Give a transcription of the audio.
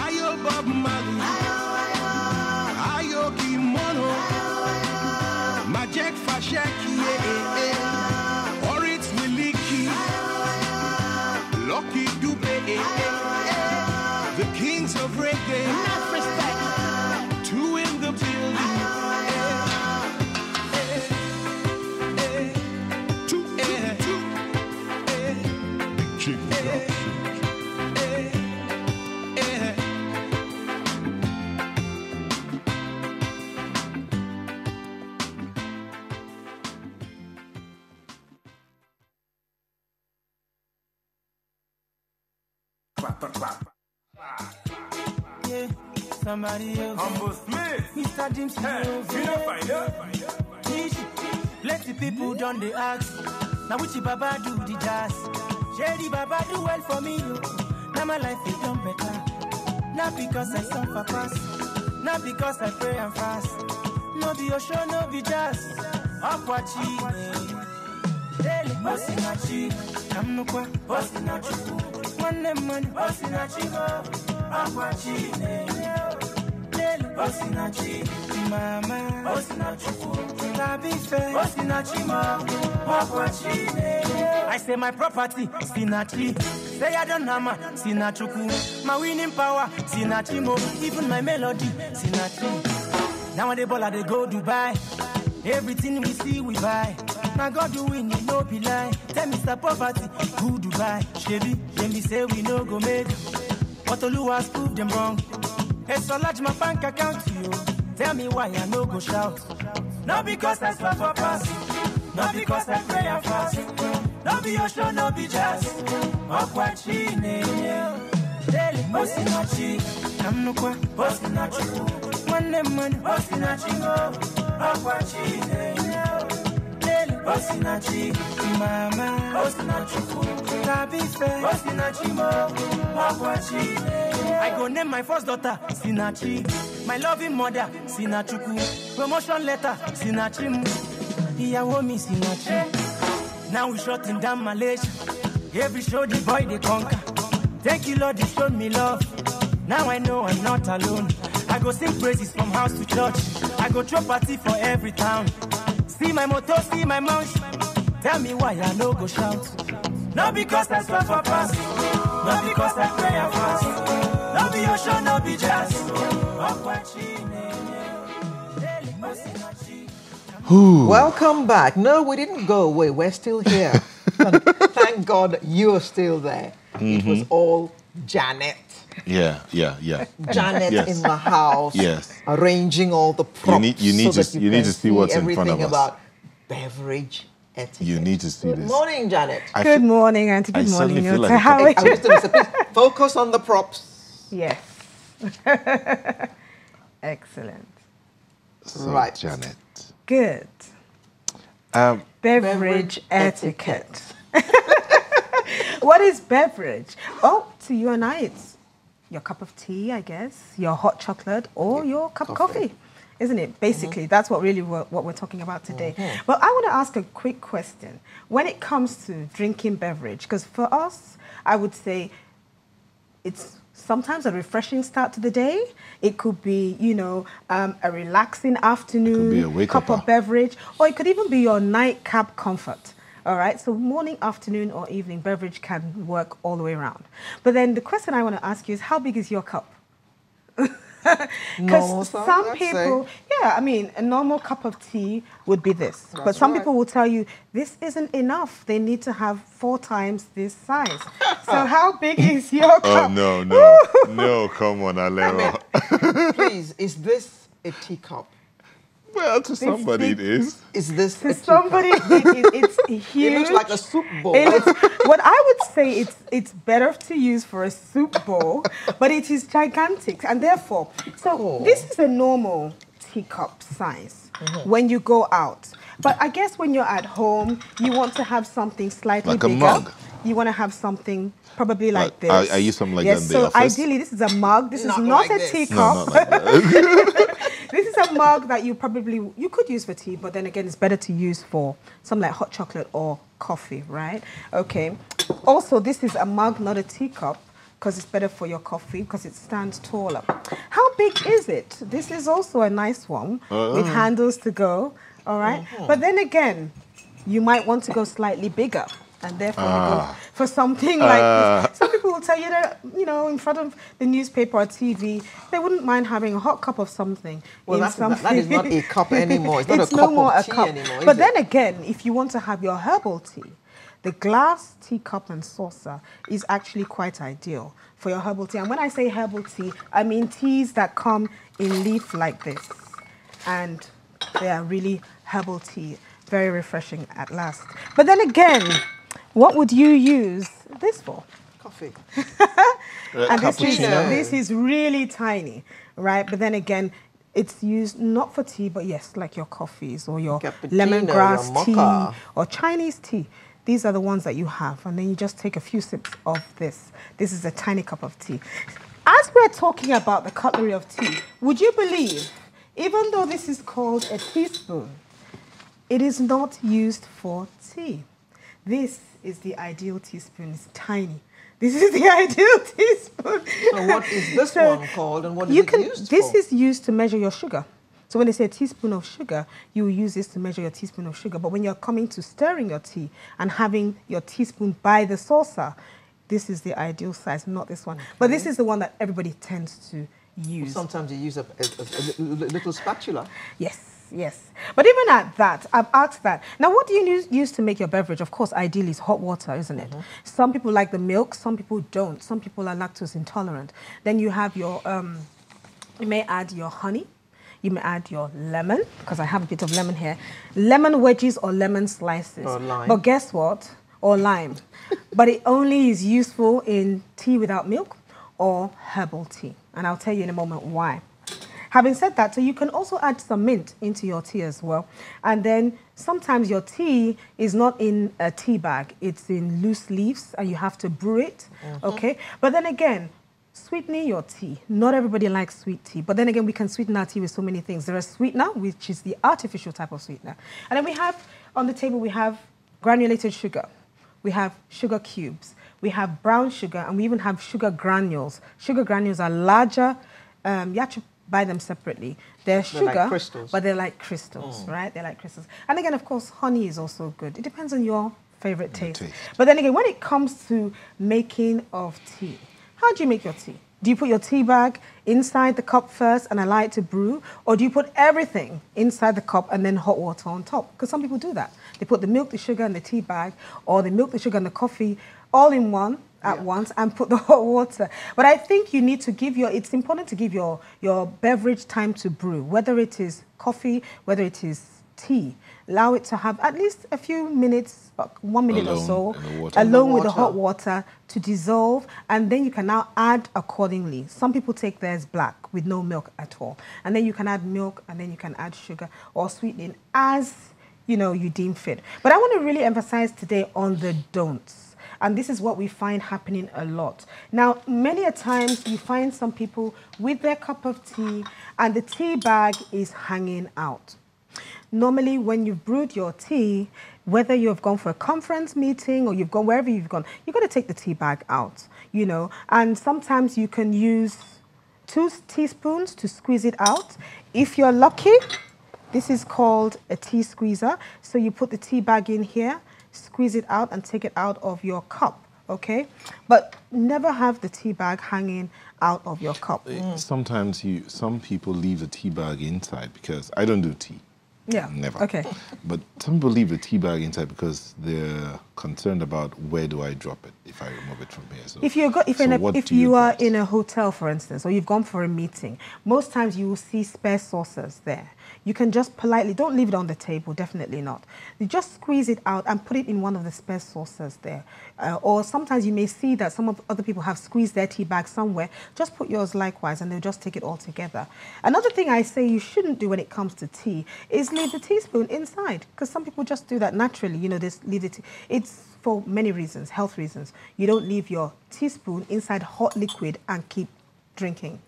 Ayo Bob Marley. Ayo Kimono. Majek Fasheki. Orit Wiliki. Lucky Dube. The kings of reggae. Enough respect. Two in the building. Yeah, somebody else. Mr. James, plenty people done the ask. Now which Baba do the jazz? Shady Baba do well for me. Now my life is done better. Not because I suffer fast, not because I pray and fast. No be your show, no be jazz. Akwachi, daily Osinachi. I'm no kwa Osinachi. One name man Osinachi. Akwachi, daily Osinachi. Mama Osinachi. Tabi fe Osinachi ma. Akwachi. I say my property Sinachi. Say I don't hammer Sinachuku. My winning power Sinachi mo. Even my melody Sinachi. Now the baller they go Dubai. Everything we see we buy. Now God do we need no be lie. Tell Mr. Poverty who Dubai. Chevy, then we say we no go make. But Oluwa's proved them wrong. It's so large my bank account to you. Tell me why I no go shout. Not because I suffer fast. Not because I pray and fast. No be your show, no be jazz. Akwachi daily Osinachi. I'm no kwa Osinachi. One name man Osinachi mo. Akwachi daily Osinachi. Mama Osinachi. Tabi fe Osinachi mo. Akwachi. I go name my first daughter Sinachi. My loving mother Sinachuku. Promotion letter Sinachi. Iyawo mi Sinachi. Now we shutting down Malaysia. Every show the boy they conquer. Thank you Lord, you showed me love. Now I know I'm not alone. I go sing praises from house to church. I go throw party for every town. See my motto, see my mouth. Tell me why I no go shout. Not because I suffer fast. Not because I pray and fast. Not be your show, not be jazz. Welcome back. No, we didn't go away. We're still here. Thank God you're still there. It was all Janet. Yeah. Janet Yes. in the house. Yes. Arranging all the props. You need to see what's in front of everything us. about beverage etiquette. You need to see Good this. morning, Janet. Good morning, Auntie. Good morning, suddenly feel Yota. like How are I you? was going to say, please focus on the props. Yes. Excellent. So, Right. Janet. Good. Um, Beverage etiquette. What is beverage? Oh, to you and I, it's your cup of tea, I guess, your hot chocolate, or your cup of coffee, isn't it? Basically, that's what really what we're talking about today. But I want to ask a quick question. When it comes to drinking beverage, because for us, I would say it's sometimes a refreshing start to the day. It could be, you know, a relaxing afternoon cup of beverage, or it could even be your nightcap comfort. All right, so morning, afternoon, or evening beverage can work all the way around. But then the question I want to ask you is, how big is your cup? Because some people, yeah, I mean, a normal cup of tea would be this. But some people will tell you, this isn't enough. They need to have 4 times this size. So how big is your cup? Oh, no, come on, Alero. Please, is this a teacup? Well, to somebody it is. Is this to somebody it's huge. It looks like a soup bowl. What I would say it's better to use for a soup bowl, but it is gigantic, and therefore, this is a normal teacup size when you go out. But I guess when you're at home, you want to have something slightly like bigger. A mug. You want to have something probably like this. I use something like that in the office. So ideally, this is a mug. This is not like a teacup. No, not like that. This is a mug that you could use for tea, but then again, it's better to use for something like hot chocolate or coffee, right? Okay. Also, this is a mug, not a teacup, because it's better for your coffee, because it stands taller. How big is it? This is also a nice one with handles to go, all right? But then again, you might want to go slightly bigger, and therefore you go for something like this. Some people will tell you that, you know, in front of the newspaper or TV, they wouldn't mind having a hot cup of something. Well, that is not a cup anymore. It's not a cup no more of a tea cup. anymore, But then again, if you want to have your herbal tea, the glass teacup and saucer is actually quite ideal for your herbal tea. And when I say herbal tea, I mean teas that come in leaf like this. And they are really herbal tea. Very refreshing at last. But then again, what would you use this for? Coffee. And this is really tiny, right? But then again, it's used not for tea, but yes, like your coffees or your lemongrass tea or Chinese tea. These are the ones that you have, and then you just take a few sips of this. This is a tiny cup of tea. As we're talking about the cutlery of tea, would you believe, even though this is called a teaspoon, it is not used for tea? This is the ideal teaspoon. It's tiny. This is the ideal teaspoon. So what is this one called, and what is it used for? This is used to measure your sugar. So when they say a teaspoon of sugar, you will use this to measure your teaspoon of sugar. But when you're coming to stirring your tea and having your teaspoon by the saucer, this is the ideal size, not this one. Okay. But this is the one that everybody tends to use. Well, sometimes you use a little spatula. Yes. Yes. But even at that, I've asked that. Now, what do you use to make your beverage? Of course, ideally, it's hot water, isn't it? Some people like the milk, some people don't. Some people are lactose intolerant. Then you have your, you may add your honey. You may add your lemon, because I have a bit of lemon here. Lemon wedges or lemon slices. Or lime. But guess what? Or lime. But it only is useful in tea without milk or herbal tea. And I'll tell you in a moment why. Having said that, so you can also add some mint into your tea as well. And then sometimes your tea is not in a tea bag. It's in loose leaves, and you have to brew it, okay? But then again, sweetening your tea. Not everybody likes sweet tea. But then again, we can sweeten our tea with so many things. There is sweetener, which is the artificial type of sweetener. And then we have, on the table, we have granulated sugar. We have sugar cubes. We have brown sugar, and we even have sugar granules. Sugar granules are larger. You have to buy them separately. They're sugar, like crystals. But they're like crystals, right? They're like crystals. And again, of course, honey is also good. It depends on your favorite taste. But then again, when it comes to making of tea, how do you make your tea? Do you put your tea bag inside the cup first and allow it to brew? Or do you put everything inside the cup and then hot water on top? Because some people do that. They put the milk, the sugar, and the tea bag, or the milk, the sugar, and the coffee all in one at once and put the hot water. But I think you need to give it's important to give your beverage time to brew, whether it is coffee, whether it is tea. Allow it to have at least a few minutes, 1 minute or so, alone with the hot water to dissolve, and then you can now add accordingly. Some people take theirs black with no milk at all. And then you can add milk, and then you can add sugar or sweetening as you deem fit. But I want to really emphasize today on the don'ts. And this is what we find happening a lot. Now, many a times you find some people with their cup of tea and the tea bag is hanging out. Normally, when you've brewed your tea, whether you've gone for a conference meeting or you've gone wherever you've gone, you've got to take the tea bag out, And sometimes you can use 2 teaspoons to squeeze it out. If you're lucky, this is called a tea squeezer. So you put the tea bag in here, squeeze it out and take it out of your cup, okay? But never have the tea bag hanging out of your cup. Sometimes some people leave the tea bag inside because I don't do tea. Yeah. Never. Okay. But some people leave the tea bag inside because they're concerned about where do I drop it if I remove it from here. So, if you are in a hotel, for instance, or you've gone for a meeting, most times you will see spare saucers there. You can just politely, don't leave it on the table, definitely not. You just squeeze it out and put it in one of the spare saucers there. Or sometimes you may see that some of other people have squeezed their tea bag somewhere. Just put yours likewise and they'll just take it all together. Another thing I say you shouldn't do when it comes to tea is leave the teaspoon inside, because some people just do that naturally. They leave it. It's for many reasons, health reasons. You don't leave your teaspoon inside hot liquid and keep drinking.